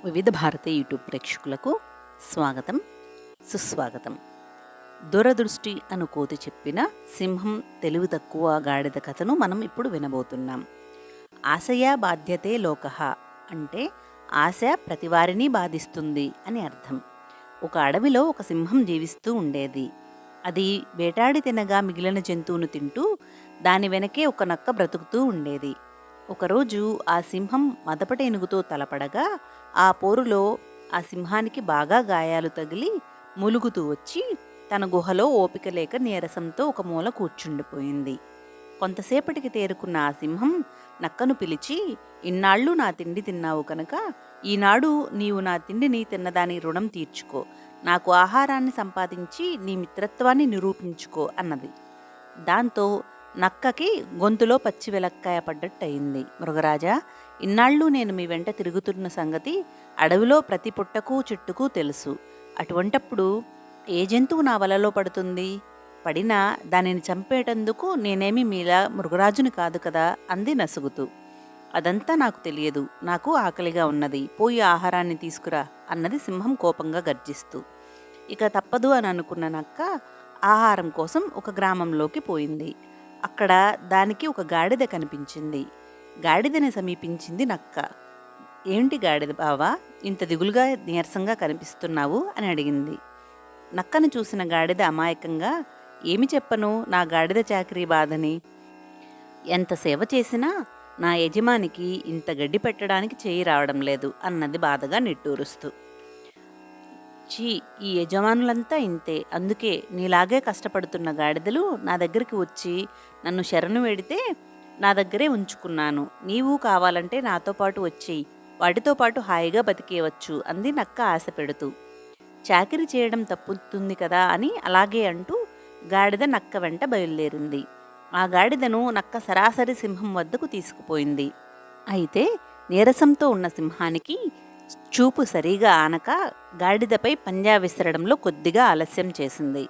వివిధ భారతి యూట్యూబ్ ప్రేక్షకులకు స్వాగతం, సుస్వాగతం. దురదృష్టి అను కోతి చెప్పిన సింహం తెలివి తక్కువ గాడిద కథను మనం ఇప్పుడు వినబోతున్నాం. ఆశయ బాధ్యతే లోకః అంటే ఆశ ప్రతివారిని బాధిస్తుంది అని అర్థం. ఒక అడవిలో ఒక సింహం జీవిస్తూ ఉండేది. అది వేటాడి తినగా మిగిలిన జంతువును తింటూ దాని వెనకే ఒక నక్క బ్రతుకుతూ ఉండేది. ఒకరోజు ఆ సింహం మదపట ఏనుగుతో తలపడగా ఆ పోరులో ఆ సింహానికి బాగా గాయాలు తగిలి మూలుగుతూ వచ్చి తన గుహలో ఓపిక లేక నీరసంతో ఒక మూల కూర్చుండిపోయింది. కొంతసేపటికి తేరుకున్న ఆ సింహం నక్కను పిలిచి, ఇన్నాళ్ళు నా తిండి తిన్నావు కనుక ఈనాడు నీవు నా తిండిని తిన్నదాని రుణం తీర్చుకో, నాకు ఆహారాన్ని సంపాదించి నీ మిత్రత్వాన్ని నిరూపించుకో అన్నది. దాంతో నక్కకి గొంతులో పచ్చి వెలక్కాయ పడ్డట్టయింది. మృగరాజా, ఇన్నాళ్ళు నేను మీ వెంట తిరుగుతున్న సంగతి అడవిలో ప్రతి పుట్టకు చెట్టుకు తెలుసు. అటువంటప్పుడు ఏ జంతువు నా వలలో పడుతుంది? పడినా దానిని చంపేటందుకు నేనేమి మీలా మృగరాజుని కాదు కదా అంది నసుగుతూ. అదంతా నాకు తెలియదు, నాకు ఆకలిగా ఉన్నది, పోయి ఆహారాన్ని తీసుకురా అన్నది సింహం కోపంగా గర్జిస్తూ. ఇక తప్పదు అని అనుకున్న నక్క ఆహారం కోసం ఒక గ్రామంలోకి పోయింది. అక్కడ దానికి ఒక గాడిద కనిపించింది. గాడిదని సమీపించింది నక్క. ఏంటి గాడిద బావా, ఇంత దిగులుగా నీరసంగా కనిపిస్తున్నావు అని అడిగింది. నక్కను చూసిన గాడిద అమాయకంగా, ఏమి చెప్పను నా గాడిద చాకరీ బాధని, ఎంత సేవ చేసినా నా యజమానికి ఇంత గడ్డి పెట్టడానికి చేయి రావడం లేదు అన్నది బాధగా నిట్టూరుస్తూ. చీ, ఈ యజమానులంతా ఇంతే, అందుకే నీలాగే కష్టపడుతున్న గాడిదలు నా దగ్గరికి వచ్చి నన్ను శరణు వేడితే నా దగ్గరే ఉంచుకున్నాను. నీవు కావాలంటే నాతో పాటు వచ్చేయి, వాటితో పాటు హాయిగా బతికేయవచ్చు అంది నక్క ఆశ పెడుతూ. చాకిరీ చేయడం తప్పుతుంది కదా అని అలాగే అంటూ గాడిద నక్క వెంట బయలుదేరింది. ఆ గాడిదను నక్క సరాసరి సింహం వద్దకు తీసుకుపోయింది. అయితే నీరసంతో ఉన్న సింహానికి చూపు సరిగా ఆనక గాడిదపై పంజా విసరడంలో కొద్దిగా ఆలస్యం చేసింది.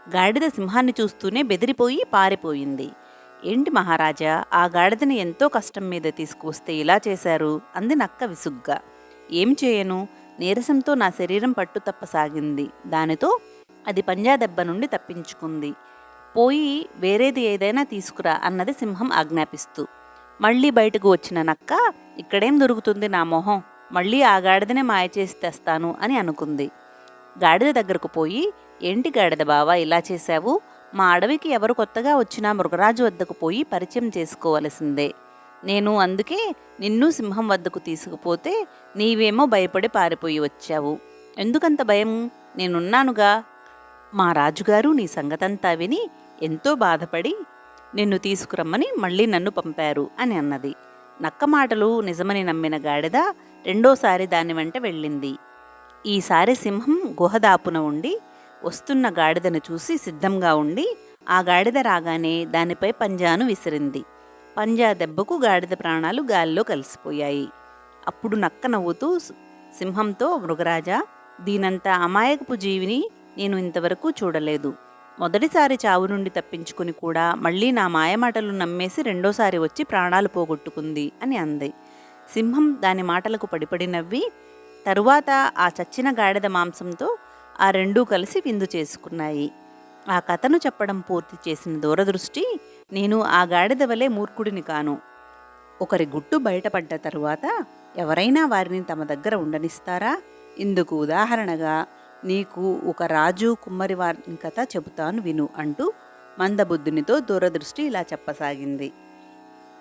గాడిద సింహాన్ని చూస్తూనే బెదిరిపోయి పారిపోయింది. ఏంటి మహారాజా, ఆ గాడిదని ఎంతో కష్టం మీద తీసుకువస్తే ఇలా చేశారు అంది నక్క విసుగ్గా. ఏం చేయను, నీరసంతో నా శరీరం పట్టు తప్పసాగింది, దానితో అది పంజా దెబ్బ నుండి తప్పించుకుంది. పోయి వేరేది ఏదైనా తీసుకురా అన్నది సింహం ఆజ్ఞాపిస్తూ. మళ్ళీ బయటకు వచ్చిన నక్క, ఇక్కడేం దొరుకుతుంది నా మొహం, మళ్ళీ ఆ గాడిదనే మాయ చేసి తెస్తాను అని అనుకుంది. గాడిద దగ్గరకు పోయి, ఏంటి గాడిద బావా ఇలా చేశావు, మా అడవికి ఎవరు కొత్తగా వచ్చినా మృగరాజు వద్దకు పోయి పరిచయం చేసుకోవలసిందే. నేను అందుకే నిన్ను సింహం వద్దకు తీసుకుపోతే నీవేమో భయపడి పారిపోయి వచ్చావు. ఎందుకంత భయం, నేనున్నానుగా. మా రాజుగారు నీ సంగతంతా విని ఎంతో బాధపడి నిన్ను తీసుకురమ్మని మళ్ళీ నన్ను పంపారు అని అన్నది. నక్క మాటలు నిజమని నమ్మిన గాడిద రెండోసారి దాని వెంట వెళ్ళింది. ఈసారి సింహం గుహదాపున ఉండి వస్తున్న గాడిదను చూసి సిద్ధంగా ఉండి ఆ గాడిద రాగానే దానిపై పంజాను విసిరింది. పంజా దెబ్బకు గాడిద ప్రాణాలు గాలిలో కలిసిపోయాయి. అప్పుడు నక్క నవ్వుతూ సింహంతో, మృగరాజా, దీనంత అమాయకపు జీవిని నేను ఇంతవరకు చూడలేదు. మొదటిసారి చావు నుండి తప్పించుకుని కూడా మళ్ళీ నా మాయమాటలు నమ్మేసి రెండోసారి వచ్చి ప్రాణాలు పోగొట్టుకుంది అని అంది. సింహం దాని మాటలకు పడిపడి నవ్వి తరువాత ఆ చచ్చిన గాడిద మాంసంతో ఆ రెండూ కలిసి విందు చేసుకున్నాయి. ఆ కథను చెప్పడం పూర్తి చేసిన దూరదృష్టి, నేను ఆ గాడిద వలె మూర్ఖుడిని కాను. ఒకరి గుట్టు బయటపడ్డ తరువాత ఎవరైనా వారిని తమ దగ్గర ఉండనిస్తారా? ఇందుకు ఉదాహరణగా నీకు ఒక రాజు కుమ్మరి వారి కథ చెబుతాను విను అంటూ మందబుద్ధునితో దూరదృష్టి ఇలా చెప్పసాగింది.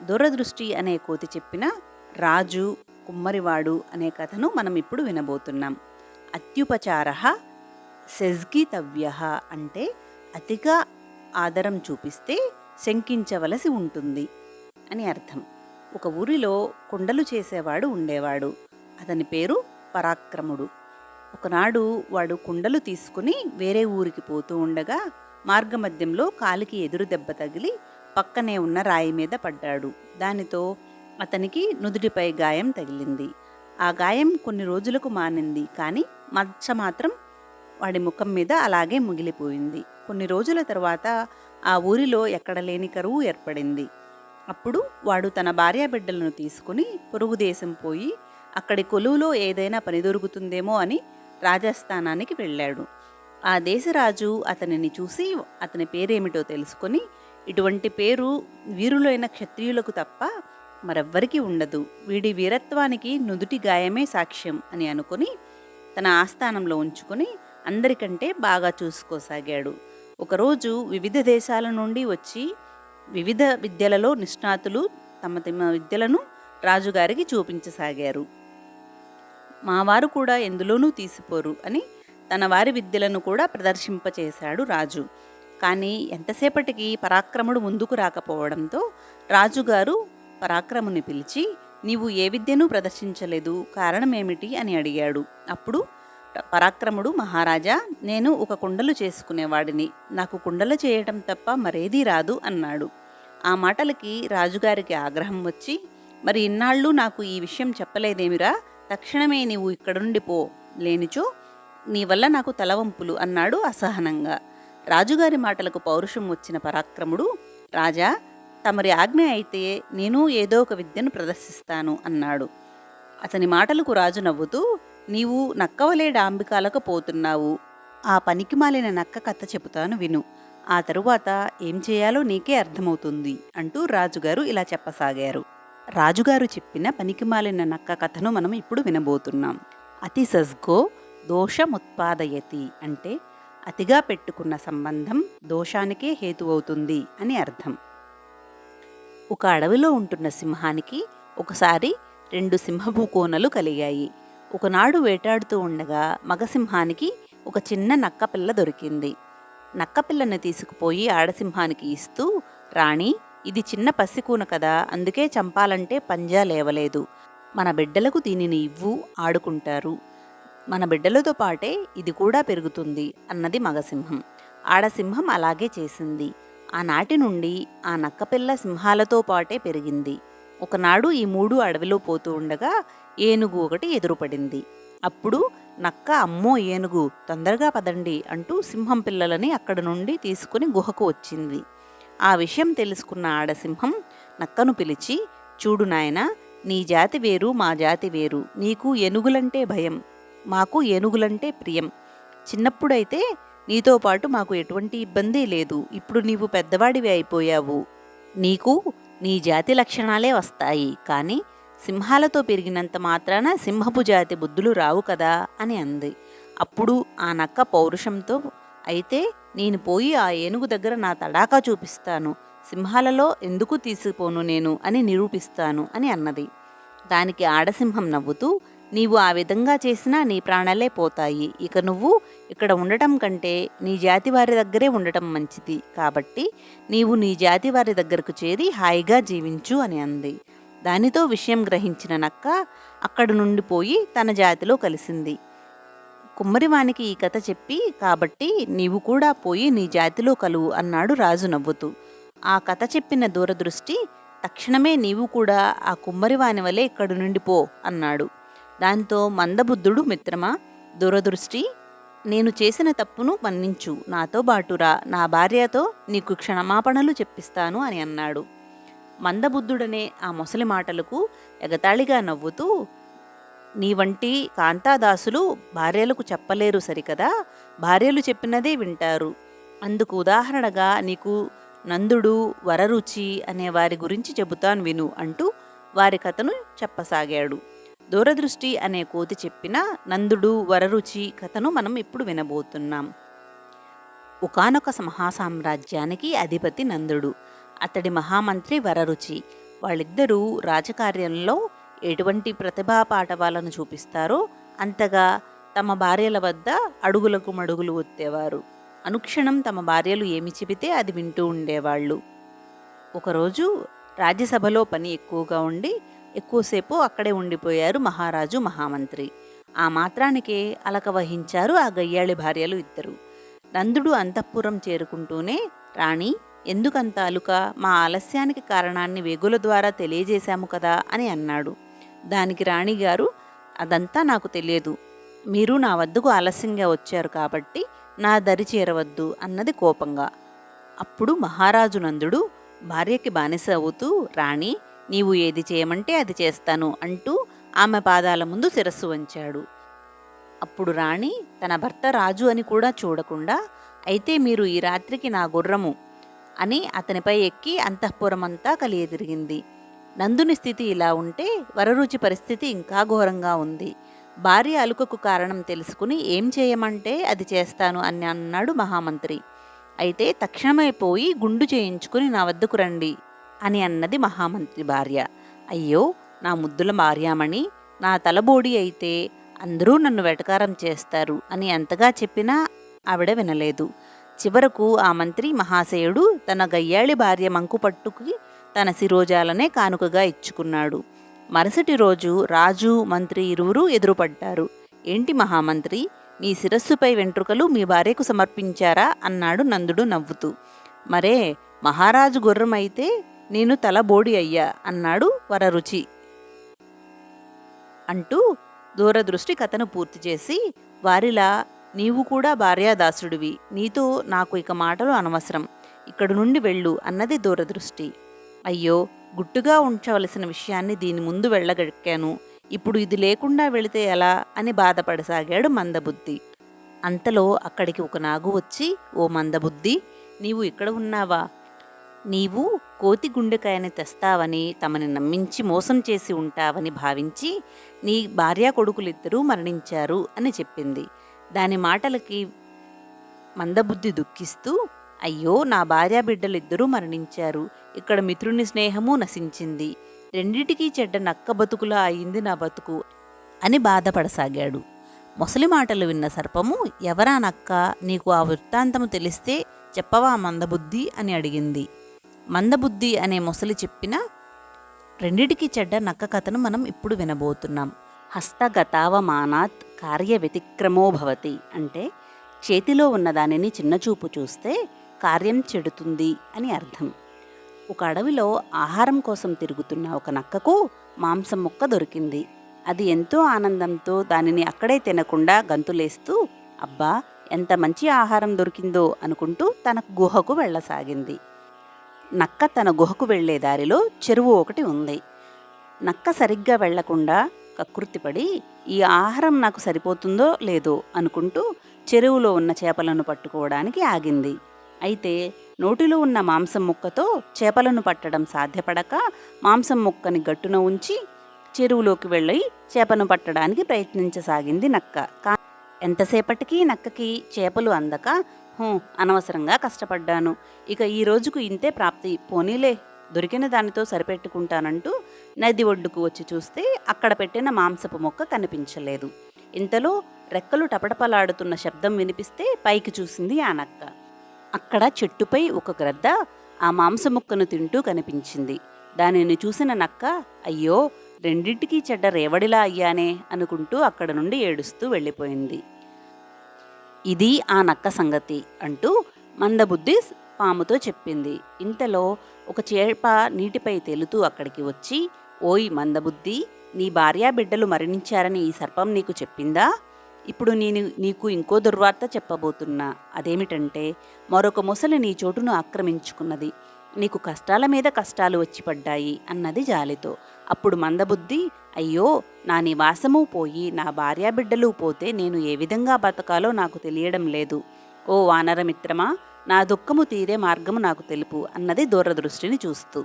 దూరదృష్టి అనే కోతి చెప్పిన రాజు కుమ్మరివాడు అనే కథను మనం ఇప్పుడు వినబోతున్నాం. అత్యుపచారః శజ్గితవ్యః అంటే అతిగా ఆదరం చూపిస్తే శంకించవలసి ఉంటుంది అని అర్థం. ఒక ఊరిలో కుండలు చేసేవాడు ఉండేవాడు. అతని పేరు పరాక్రముడు. ఒకనాడు వాడు కుండలు తీసుకుని వేరే ఊరికి పోతూ ఉండగా మార్గమధ్యంలో కాలికి ఎదురు దెబ్బ తగిలి పక్కనే ఉన్న రాయి మీద పడ్డాడు. దానితో అతనికి నుదుటిపై గాయం తగిలింది. ఆ గాయం కొన్ని రోజులకు మానింది, కానీ మచ్చ మాత్రం వాడి ముఖం మీద అలాగే మిగిలిపోయింది. కొన్ని రోజుల తర్వాత ఆ ఊరిలో ఎక్కడ లేని కరువు ఏర్పడింది. అప్పుడు వాడు తన భార్యాబిడ్డలను తీసుకుని పొరుగు దేశం పోయి అక్కడి కొలువులో ఏదైనా పని దొరుకుతుందేమో అని రాజస్థానానికి వెళ్ళాడు. ఆ దేశరాజు అతనిని చూసి అతని పేరేమిటో తెలుసుకొని, ఇటువంటి పేరు వీరులైన క్షత్రియులకు తప్ప మరెవ్వరికీ ఉండదు, వీడి వీరత్వానికి నుదుటి గాయమే సాక్ష్యం అని అనుకుని తన ఆస్థానంలో ఉంచుకొని అందరికంటే బాగా చూసుకోసాగాడు. ఒకరోజు వివిధ దేశాల నుండి వచ్చి వివిధ విద్యలలో నిష్ణాతులు తమ తమ విద్యలను రాజుగారికి చూపించసాగారు. మావారు కూడా ఎందులోనూ తీసిపోరు అని తన వారి విద్యలను కూడా ప్రదర్శింపచేశాడు రాజు. కానీ ఎంతసేపటికి పరాక్రముడు ముందుకు రాకపోవడంతో రాజుగారు పరాక్రముని పిలిచి, నీవు ఏ విద్యను ప్రదర్శించలేదు, కారణమేమిటి అని అడిగాడు. అప్పుడు పరాక్రముడు, మహారాజా, నేను ఒక కుండలు చేసుకునేవాడిని, నాకు కుండలు చేయటం తప్ప మరేదీ రాదు అన్నాడు. ఆ మాటలకి రాజుగారికి ఆగ్రహం వచ్చి, మరి ఇన్నాళ్ళు నాకు ఈ విషయం చెప్పలేదేమిరా, తక్షణమే నీవు ఇక్కడ నుండి పో, లేనిచో నీ వల్ల నాకు తలవంపులు అన్నాడు అసహనంగా. రాజుగారి మాటలకు పౌరుషం వచ్చిన పరాక్రముడు, రాజా, తమరి ఆజ్ఞ అయితే నేను ఏదో ఒక విద్యను ప్రదర్శిస్తాను అన్నాడు. అతని మాటలకు రాజు నవ్వుతూ, నీవు నక్కవలే డాంబికాలకు పోతున్నావు, ఆ పనికిమాలిన నక్క కథ చెబుతాను విను, ఆ తరువాత ఏం చేయాలో నీకే అర్థమవుతుంది అంటూ రాజుగారు ఇలా చెప్పసాగారు. రాజుగారు చెప్పిన పనికిమాలిన నక్క కథను మనం ఇప్పుడు వినబోతున్నాం. అతి సజ్గో దోషముత్పాదయతి అంటే అతిగా పెట్టుకున్న సంబంధం దోషానికే హేతువవుతుంది అని అర్థం. ఒక అడవిలో ఉంటున్న సింహానికి ఒకసారి 2 సింహపు కోనలు కలిగాయి. ఒకనాడు వేటాడుతూ ఉండగా మగసింహానికి ఒక చిన్న నక్కపిల్ల దొరికింది. నక్కపిల్లని తీసుకుపోయి ఆడసింహానికి ఇస్తూ, రాణి, ఇది చిన్న పసికూన కదా, అందుకే చంపాలంటే పంజా లేవలేదు, మన బిడ్డలకు దీనిని ఇవ్వు, ఆడుకుంటారు, మన బిడ్డలతో పాటే ఇది కూడా పెరుగుతుంది అన్నది మగసింహం. ఆడసింహం అలాగే చేసింది. ఆనాటి నుండి ఆ నక్కపిల్ల సింహాలతో పాటే పెరిగింది. ఒకనాడు ఈ 3 అడవిలో పోతూ ఉండగా ఏనుగు ఒకటి ఎదురుపడింది. అప్పుడు నక్క, అమ్మో ఏనుగు, తొందరగా పదండి అంటూ సింహం పిల్లలని అక్కడి నుండి తీసుకుని గుహకు వచ్చింది. ఆ విషయం తెలుసుకున్న ఆడసింహం నక్కను పిలిచి, చూడు నాయనా, నీ జాతి వేరు, మా జాతి వేరు, నీకు ఏనుగులంటే భయం, మాకు ఏనుగులంటే ప్రియం, చిన్నప్పుడైతే నీతో పాటు మాకు ఎటువంటి ఇబ్బంది లేదు, ఇప్పుడు నీవు పెద్దవాడివి అయిపోయావు, నీకు నీ జాతి లక్షణాలే వస్తాయి, కానీ సింహాలతో పెరిగినంత మాత్రాన సింహపు జాతి బుద్ధులు రావు కదా అని అంది. అప్పుడు ఆ నక్క పౌరుషంతో, అయితే నేను పోయి ఆ ఏనుగు దగ్గర నా తడాకా చూపిస్తాను, సింహాలలో ఎందుకు తీసిపోను నేను అని నిరూపిస్తాను అని అన్నది. దానికి ఆడసింహం నవ్వుతూ, నీవు ఆ విధంగా చేసినా నీ ప్రాణాలే పోతాయి, ఇక నువ్వు ఇక్కడ ఉండటం కంటే నీ జాతి వారి దగ్గరే ఉండటం మంచిది, కాబట్టి నీవు నీ జాతి వారి దగ్గరకు చేరి హాయిగా జీవించు అని అంది. దానితో విషయం గ్రహించిన నక్క అక్కడి నుండి పోయి తన జాతిలో కలిసింది. కుమ్మరివానికి ఈ కథ చెప్పి, కాబట్టి నీవు కూడా పోయి నీ జాతిలో కలువు అన్నాడు రాజు నవ్వుతూ. ఆ కథ చెప్పిన దూరదృష్టి, తక్షణమే నీవు కూడా ఆ కుమ్మరివాని వలె ఇక్కడి నుండి పో అన్నాడు. దాంతో మందబుద్ధుడు, మిత్రమా, దూరదృష్టి, నేను చేసిన తప్పును మన్నించు, నాతో బాటురా, నా భార్యతో నీకు క్షమాపణలు చెప్పిస్తాను అని అన్నాడు. మందబుద్ధుడనే ఆ మొసలి మాటలకు ఎగతాళిగా నవ్వుతూ, నీ వంటి కాంతాదాసులు భార్యలకు చెప్పలేరు సరికదా, భార్యలు చెప్పినదే వింటారు, అందుకు ఉదాహరణగా నీకు నందుడు, వరరుచి అనే వారి గురించి చెబుతాను విను అంటూ వారి కథను చెప్పసాగాడు. దూరదృష్టి అనే కోతి చెప్పిన నందుడు, వరరుచి కథను మనం ఇప్పుడు వినబోతున్నాం. ఒకానొక మహాసామ్రాజ్యానికి అధిపతి నందుడు, అతడి మహామంత్రి వరరుచి. వాళ్ళిద్దరూ రాజకార్యంలో ఎటువంటి ప్రతిభా పాటవాలను చూపిస్తారో అంతగా తమ భార్యల వద్ద అడుగులకు మడుగులు ఒత్తేవారు. అనుక్షణం తమ భార్యలు ఏమి చెబితే అది వింటూ ఉండేవాళ్ళు. ఒకరోజు రాజ్యసభలో పని ఎక్కువగా ఉండి ఎక్కువసేపు అక్కడే ఉండిపోయారు మహారాజు, మహామంత్రి. ఆ మాత్రానికే అలక వహించారు ఆ గయ్యాళి భార్యలు ఇద్దరు. నందుడు అంతఃపురం చేరుకుంటూనే, రాణి, ఎందుకంత అలుక, మా ఆలస్యానికి కారణాన్ని వేగుల ద్వారా తెలియజేశాము కదా అని అన్నాడు. దానికి రాణిగారు, అదంతా నాకు తెలియదు, మీరు నా వద్దకు ఆలస్యంగా వచ్చారు కాబట్టి నా దరి చేరవద్దు అన్నది కోపంగా. అప్పుడు మహారాజు నందుడు భార్యకి బానిస అవుతూ, రాణి, నీవు ఏది చేయమంటే అది చేస్తాను అంటూ ఆమె పాదాల ముందు శిరస్సు వంచాడు. అప్పుడు రాణి తన భర్త రాజు అని కూడా చూడకుండా, అయితే మీరు ఈ రాత్రికి నా గుర్రము అని అతనిపై ఎక్కి అంతఃపురమంతా కలియతిరిగింది. నందుని స్థితి ఇలా ఉంటే వరరుచి పరిస్థితి ఇంకా ఘోరంగా ఉంది. భార్య అలుకకు కారణం తెలుసుకుని ఏం చేయమంటే అది చేస్తాను అని అన్నాడు మహామంత్రి. అయితే తక్షణమే పోయి గుండు చేయించుకుని నా వద్దకు రండి అని అన్నది మహామంత్రి భార్య. అయ్యో నా ముద్దుల భార్యామణి, నా తలబోడి అయితే అందరూ నన్ను వెటకారం చేస్తారు అని ఎంతగా చెప్పినా ఆవిడ వినలేదు. చివరకు ఆ మంత్రి మహాశయుడు తన గయ్యాళి భార్య మంకుపట్టుకి తన శిరోజాలనే కానుకగా ఇచ్చుకున్నాడు. మరుసటి రోజు రాజు మంత్రి ఇరువురు ఎదురుపడ్డారు. ఏంటి మహామంత్రి, మీ శిరస్సుపై వెంట్రుకలు మీ భార్యకు సమర్పించారా అన్నాడు నందుడు నవ్వుతూ. మరే, మహారాజు గుర్రం అయితే నేను తల బోడి అయ్యా అన్నాడు వరరుచి అంటూ దూరదృష్టి కథను పూర్తి చేసి, వారిలా నీవు కూడా భార్యాదాసుడివి, నీతో నాకు ఇక మాటలు అనవసరం, ఇక్కడి నుండి వెళ్ళు అన్నది దూరదృష్టి. అయ్యో, గుట్టుగా ఉంచవలసిన విషయాన్ని దీని ముందు వెళ్ళగక్కాను, ఇప్పుడు ఇది లేకుండా వెళితే ఎలా అని బాధపడసాగాడు మందబుద్ధి. అంతలో అక్కడికి ఒక నాగు వచ్చి, ఓ మందబుద్ధి, నీవు ఇక్కడ ఉన్నావా? నీవు కోతి గుండెకాయని తెస్తావని తమని నమ్మించి మోసం చేసి ఉంటావని భావించి నీ భార్యా కొడుకులిద్దరూ మరణించారు అని చెప్పింది. దాని మాటలకి మందబుద్ధి దుఃఖిస్తూ, అయ్యో నా భార్యా బిడ్డలిద్దరూ మరణించారు, ఇక్కడ మిత్రుని స్నేహము నశించింది, రెండిటికీ చెడ్డ నక్క బతుకులా అయింది నా బతుకు అని బాధపడసాగాడు. మొసలి మాటలు విన్న సర్పము, ఎవరా నక్క, నీకు ఆ వృత్తాంతము తెలిస్తే చెప్పవా మందబుద్ధి అని అడిగింది. మందబుద్ధి అనే మొసలి చెప్పిన రెండిటికి చెడ్డ నక్క కథను మనం ఇప్పుడు వినబోతున్నాం. హస్తగతావమానాత్ కార్య వ్యతిక్రమో భవతి అంటే చేతిలో ఉన్న దానిని చిన్నచూపు చూస్తే కార్యం చెడుతుంది అని అర్థం. ఒక అడవిలో ఆహారం కోసం తిరుగుతున్న ఒక నక్కకు మాంసం ముక్క దొరికింది. అది ఎంతో ఆనందంతో దానిని అక్కడే తినకుండా గంతులేస్తూ, అబ్బా ఎంత మంచి ఆహారం దొరికిందో అనుకుంటూ తన గుహకు వెళ్ళసాగింది. నక్క తన గుహకు వెళ్లే దారిలో చెరువు ఒకటి ఉంది. నక్క సరిగ్గా వెళ్లకుండా కకృతిపడి ఈ ఆహారం నాకు సరిపోతుందో లేదో అనుకుంటూ చెరువులో ఉన్న చేపలను పట్టుకోవడానికి ఆగింది. అయితే నోటిలో ఉన్న మాంసం ముక్కతో చేపలను పట్టడం సాధ్యపడక మాంసం ముక్కని గట్టున ఉంచి చెరువులోకి వెళ్ళి చేపను పట్టడానికి ప్రయత్నించసాగింది నక్క. ఎంతసేపటికి నక్కకి చేపలు అందక, అనవసరంగా కష్టపడ్డాను, ఇక ఈ రోజుకు ఇంతే ప్రాప్తి, పోనీలే దొరికిన దానితో సరిపెట్టుకుంటానంటూ నది ఒడ్డుకు వచ్చి చూస్తే అక్కడ పెట్టిన మాంసపు మొక్క కనిపించలేదు. ఇంతలో రెక్కలు టపటపలాడుతున్న శబ్దం వినిపిస్తే పైకి చూసింది ఆ నక్క. అక్కడ చెట్టుపై ఒక గ్రద్ద ఆ మాంసముక్కను తింటూ కనిపించింది. దానిని చూసిన నక్క, అయ్యో రెండింటికి చెడ్డ రేవడిలా అయ్యానే అనుకుంటూ అక్కడ నుండి ఏడుస్తూ వెళ్ళిపోయింది. ఇది ఆ నక్క సంగతి అంటూ మందబుద్ధి పాముతో చెప్పింది. ఇంతలో ఒక చేప నీటిపై తేలుతూ అక్కడికి వచ్చి, ఓయ్ మందబుద్ధి, నీ భార్యా బిడ్డలు మరణించారని ఈ సర్పం నీకు చెప్పిందా? ఇప్పుడు నీకు ఇంకో దుర్వార్త చెప్పబోతున్నా. అదేమిటంటే, మరొక మొసలి నీ చోటును ఆక్రమించుకున్నది, నీకు కష్టాల మీద కష్టాలు వచ్చి పడ్డాయి అన్నది జాలితో. అప్పుడు మందబుద్ధి, అయ్యో నా నివాసము పోయి నా భార్యాబిడ్డలు పోతే నేను ఏ విధంగా బతకాలో నాకు తెలియడం లేదు. ఓ వానరమిత్రమా, నా దుఃఖము తీరే మార్గము నాకు తెలుపు అన్నది దూరదృష్టిని చూస్తూ.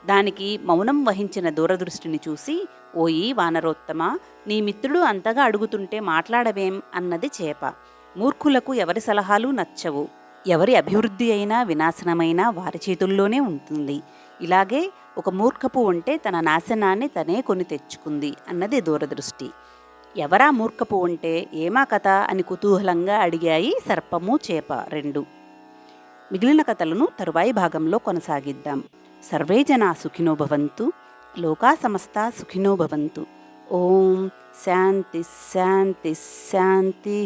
దానికి మౌనం వహించిన దూరదృష్టిని చూసి, ఓయి వానరోత్తమా, నీ మిత్రుడు అంతగా అడుగుతుంటే మాట్లాడవేం అన్నది చేప. మూర్ఖులకు ఎవరి సలహాలు నచ్చవు, ఎవరి అభివృద్ధి అయినా వినాశనమైనా వారి చేతుల్లోనే ఉంటుంది. ఇలాగే ఒక మూర్ఖపు ఉంటే తన నాశనాన్ని తనే కొని తెచ్చుకుంది అన్నది దూరదృష్టి. ఎవరా మూర్ఖపు ఉంటే ఏమా కథ అని కుతూహలంగా అడిగాయి సర్పము చేప రెండు. మిగిలిన కథలను తరువాయి భాగంలో కొనసాగిద్దాం. సర్వే జనా సుఖినో భవంతు, లోకా సమస్తా సుఖినో భవంతు. ఓం శాంతి శాంతి శాంతి.